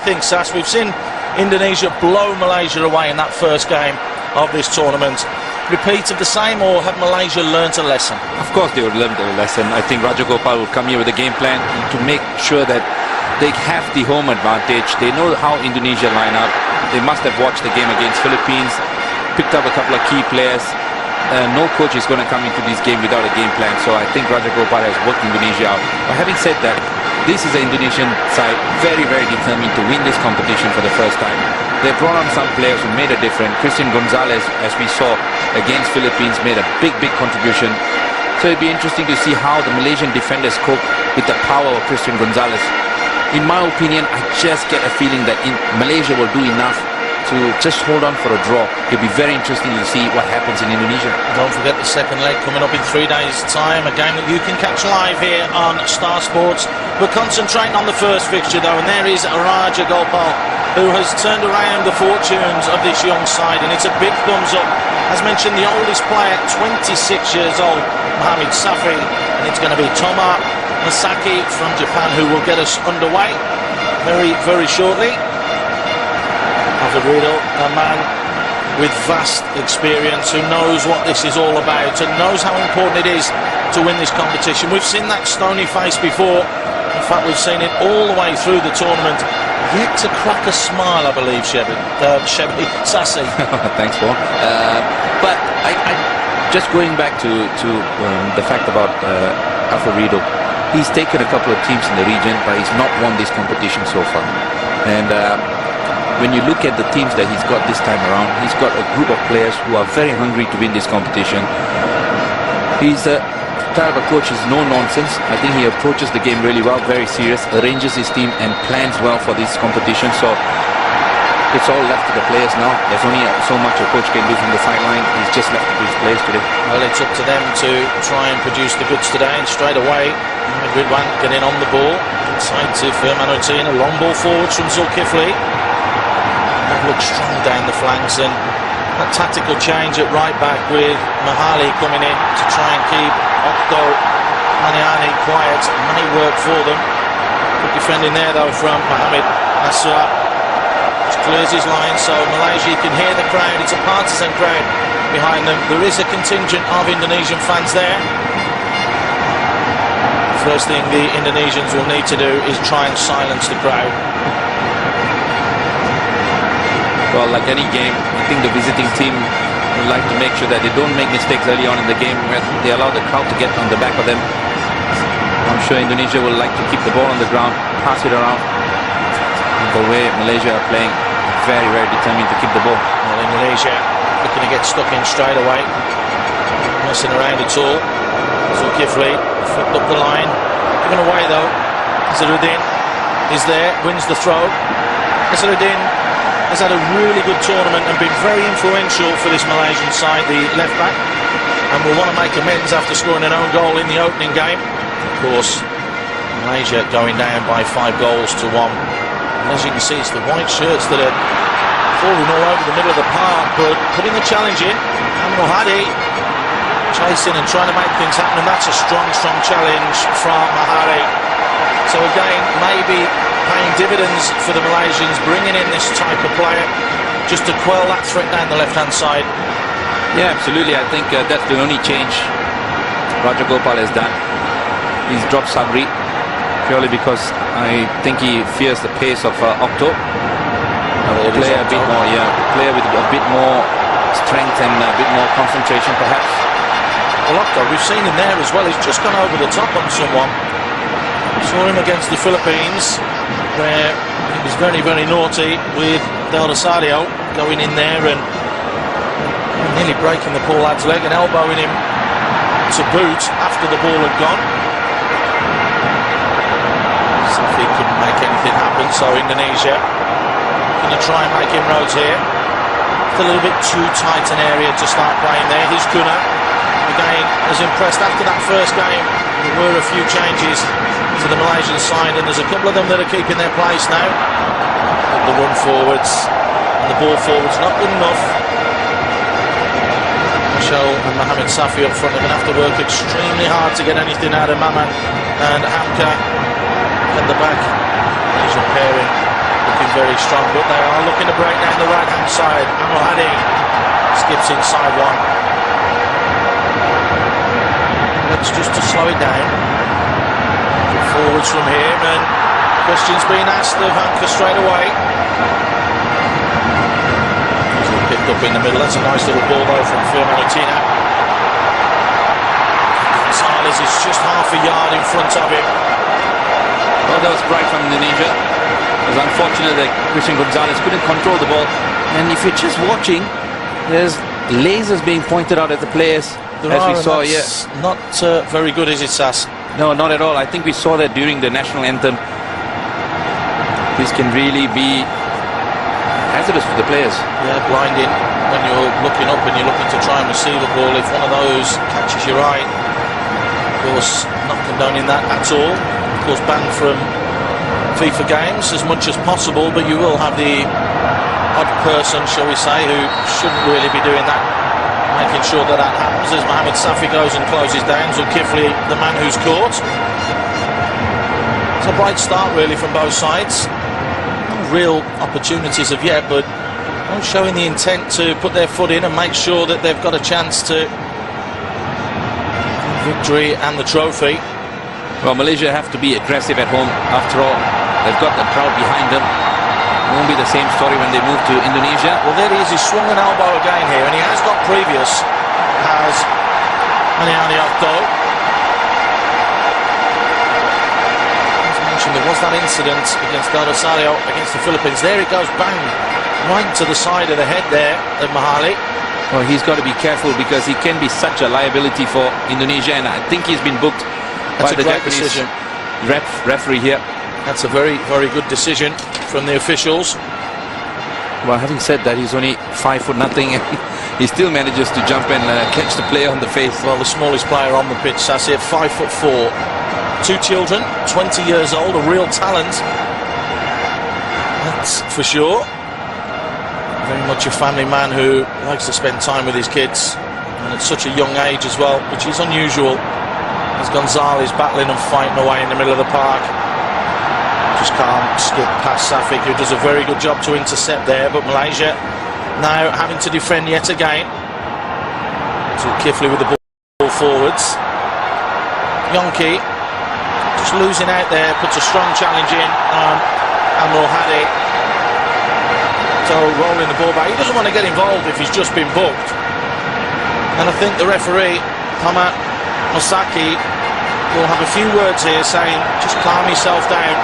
think, Sass? We've seen Indonesia blow Malaysia away in that first game of this tournament. Repeat of the same, or have Malaysia learnt a lesson? Of course they would learn a lesson. I think Rajagopal will come here with a game plan to make sure that they have the home advantage. They know how Indonesia line up. They must have watched the game against Philippines, picked up a couple of key players. No coach is going to come into this game without a game plan. So I think Rajagopal has worked Indonesia out. But having said that, this is an Indonesian side very, very determined to win this competition for the first time. They brought on some players who made a difference. Christian Gonzalez, as we saw against Philippines, made a big, big contribution. So it'll be interesting to see how the Malaysian defenders cope with the power of Christian Gonzalez. In my opinion, I just get a feeling that Malaysia will do enough to just hold on for a draw. It'll be very interesting to see what happens in Indonesia. Don't forget the second leg coming up in 3 days' time, a game that you can catch live here on Star Sports. We're concentrating on the first fixture though, and there is Rajagopal, who has turned around the fortunes of this young side, and it's a big thumbs up. As mentioned, the oldest player, 26 years old, Mohamed Safi, and it's going to be Toma Masaki from Japan who will get us underway very, very shortly. Riddle, a man with vast experience who knows what this is all about and knows how important it is to win this competition. We've seen that stony face before. In fact, we've seen it all the way through the tournament. Yet to crack a smile, I believe, Sassy. Thanks, Paul. But I just going back to the fact about Riddle, he's taken a couple of teams in the region, but he's not won this competition so far. And when you look at the teams that he's got this time around, he's got a group of players who are very hungry to win this competition. He's a type of coach is no nonsense. I think he approaches the game really well, very serious, arranges his team and plans well for this competition. So it's all left to the players now. There's only so much a coach can do from the sideline. He's just left it to his players today. Well, it's up to them to try and produce the goods today, and straight away Ridwan getting on the ball inside to Firmanutin, a long ball forwards from Zulkifli. Look strong down the flanks, and a tactical change at right back with Mahali coming in to try and keep Okto Maniani quiet. May work for them. Good defending there though from Mohamed Nasser. Just clears his line, so Malaysia, you can hear the crowd. It's a partisan crowd behind them. There is a contingent of Indonesian fans there. The first thing the Indonesians will need to do is try and silence the crowd. Well, like any game, I think the visiting team would like to make sure that they don't make mistakes early on in the game, where they allow the crowd to get on the back of them. I'm sure Indonesia will like to keep the ball on the ground, pass it around. The way Malaysia are playing, very, very determined to keep the ball. Well, Indonesia looking to get stuck in straight away, messing around at all. Zulkifli flipped up the line, given away though. Azharuddin is there, wins the throw. Azharuddin has had a really good tournament and been very influential for this Malaysian side, the left back, and will want to make amends after scoring an own goal in the opening game. Of course, Malaysia going down by 5 goals to 1. And as you can see, it's the white shirts that are falling all over the middle of the park, but putting the challenge in. And Mohadi chasing and trying to make things happen, and that's a strong, strong challenge from Mahari. So again, maybe paying dividends for the Malaysians, bringing in this type of player just to quell that threat down the left-hand side. Yeah, absolutely. I think that's the only change Rajagopal has done. He's dropped Sabri purely because I think he fears the pace of Okto. Play a bit more, player with a bit more strength and a bit more concentration, perhaps. Well, Okto, we've seen him there as well. He's just gone over the top on someone. Saw him against the Philippines, where he was very, very naughty with Del Rosario going in there and nearly breaking the poor lad's leg and elbowing him to boot after the ball had gone. Safi couldn't make anything happen, so Indonesia going to try and make inroads here. It's a little bit too tight an area to start playing there. Here's Kuna, again, as impressed after that first game. There were a few changes to the Malaysian side, and there's a couple of them that are keeping their place now. The run forwards and the ball forwards not good enough. Michel and Mohamed Safi up front are going to have to work extremely hard to get anything out of Maman and Hamka at the back. Malaysian pairing looking very strong, but they are looking to break down the right-hand side. Amohadi skips inside one. Let's just to slow it down. Forwards from him, and questions being asked of Hanker straight away. Picked up in the middle. That's a nice little ball though from Firmino. Gonzalez is just half a yard in front of him. Well, that was bright from Indonesia. It was unfortunate that Christian Gonzalez couldn't control the ball. And if you're just watching, there's lasers being pointed out at the players, as we saw here. Not very good, is it, Sass? No, not at all. I think we saw that during the national anthem. This can really be hazardous for the players. Yeah, blinding when you're looking up and you're looking to try and receive a ball. If one of those catches your eye, of course, not condoning that at all. Of course, banned from FIFA games as much as possible, but you will have the odd person, shall we say, who shouldn't really be doing that, making sure that that happens as Mohamed Safi goes and closes down. Zulkifli, the man who's caught. It's a bright start really from both sides. No real opportunities of yet, but showing the intent to put their foot in and make sure that they've got a chance to victory and the trophy. Well, Malaysia have to be aggressive at home. After all, they've got the crowd behind them. It won't be the same story when they move to Indonesia. Well, there he is. He's swung an elbow again here, and he has got previous. Has Maniani Octo. As mentioned, there was that incident against Del Rosario against the Philippines. There it goes, bang, right to the side of the head there of Mahali. Well, he's got to be careful because he can be such a liability for Indonesia, and I think he's been booked by the Japanese referee here. That's a very, very good decision from the officials. Well, having said that, he's only 5 foot nothing, and he still manages to jump and catch the player on the face. Well, the smallest player on the pitch, Sassi, at 5'4". 2 children, 20 years old, a real talent. That's for sure. Very much a family man who likes to spend time with his kids, and at such a young age as well, which is unusual. As Gonzalez battling and fighting away in the middle of the park. Just can't skip past Safik, who does a very good job to intercept there, but Malaysia now having to defend yet again. Zulkifli with the ball forwards. Yonki just losing out there, puts a strong challenge in on Amrul Hadi. So rolling the ball back. He doesn't want to get involved if he's just been booked. And I think the referee, Hama Masaki, will have a few words here saying, just calm yourself down,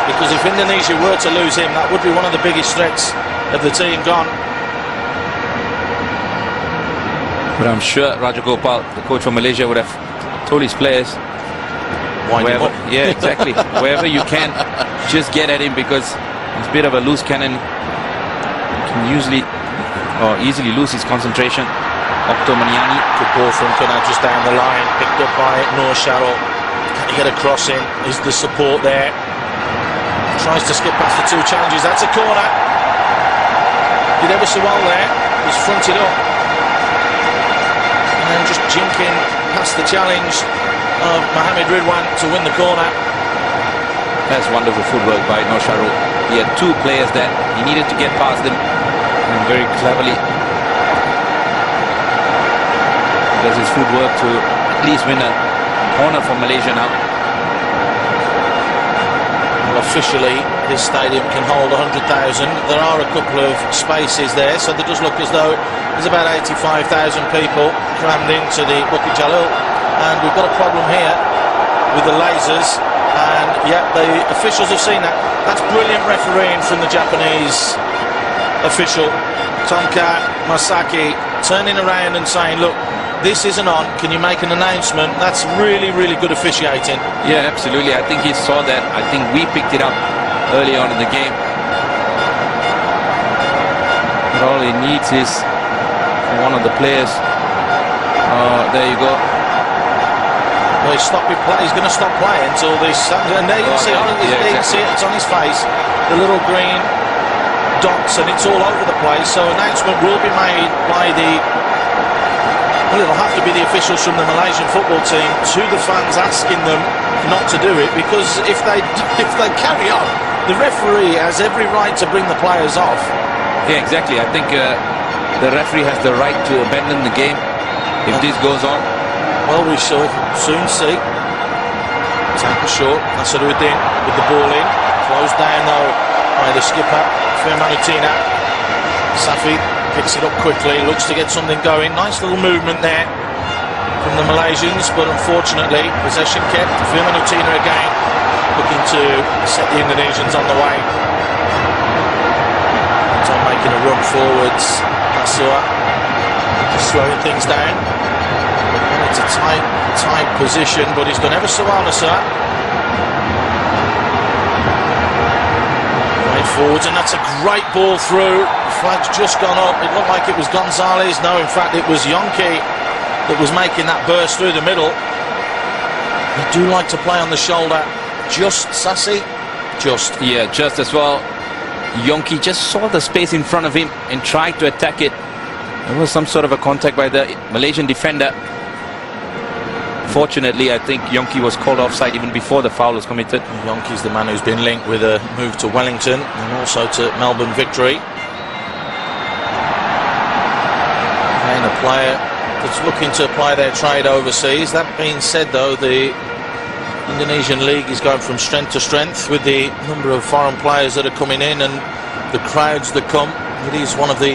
because if Indonesia were to lose him, that would be one of the biggest threats of the team gone. But I'm sure Rajagopal, the coach from Malaysia, would have told his players, wherever, yeah, exactly, wherever you can, just get at him, because he's a bit of a loose cannon. He can usually or easily lose his concentration. Octo Maniani. Good ball from Kana just down the line, picked up by Noor Sharol. Can he get a cross in? Is the support there? Tries to skip past the 2 challenges. That's a corner. Did ever so well there. He's fronted up. And then just jinking past the challenge of Mohamed Ridwan to win the corner. That's wonderful footwork by Noor Sharol. He had 2 players that he needed to get past them, and very cleverly does his footwork to at least win a corner for Malaysia now. Well, officially, this stadium can hold 100,000. There are a couple of spaces there, so it does look as though there's about 85,000 people crammed into the Bukit Jalil. And we've got a problem here with the lasers. And yeah, the officials have seen that. That's brilliant refereeing from the Japanese official, Tonka Masaki, turning around and saying, look, this isn't on, can you make an announcement? That's really, really good officiating. Yeah, absolutely. I think he saw that. I think we picked it up early on in the game. But all he needs is one of the players. There you go. Well, he's going to stop playing until this. And there you can see, see it, it's on his face. The little green dots, and it's all over the place. So announcement will be made by the... Well, it'll have to be the officials from the Malaysian football team to the fans, asking them not to do it, because if they carry on the referee has every right to bring the players off. Yeah, exactly. I think the referee has the right to abandon the game if this goes on. Well, we shall soon see. Taken short. Nasaruddin with the ball in. Closed down though by the skipper, Firmanutina. Safi picks it up quickly, looks to get something going. Nice little movement there from the Malaysians, but unfortunately possession kept. Firmanutina again looking to set the Indonesians on the way. So making a run forwards. Asua just slowing things down. It's a tight position, but he's done ever so well, Asua. Forwards, and that's a great ball through. The flag's just gone up. It looked like it was Gonzalez. No, in fact it was Yonki that was making that burst through the middle. They do like to play on the shoulder. Just Sassi, just. Yeah, just as well. Yonki just saw the space in front of him and tried to attack it. There was some sort of a contact by the Malaysian defender. Fortunately, I think Yonki was called offside even before the foul was committed. Yonki's the man who's been linked with a move to Wellington and also to Melbourne Victory. And a player that's looking to apply their trade overseas. That being said, though, the Indonesian league is going from strength to strength with the number of foreign players that are coming in and the crowds that come. It is one of the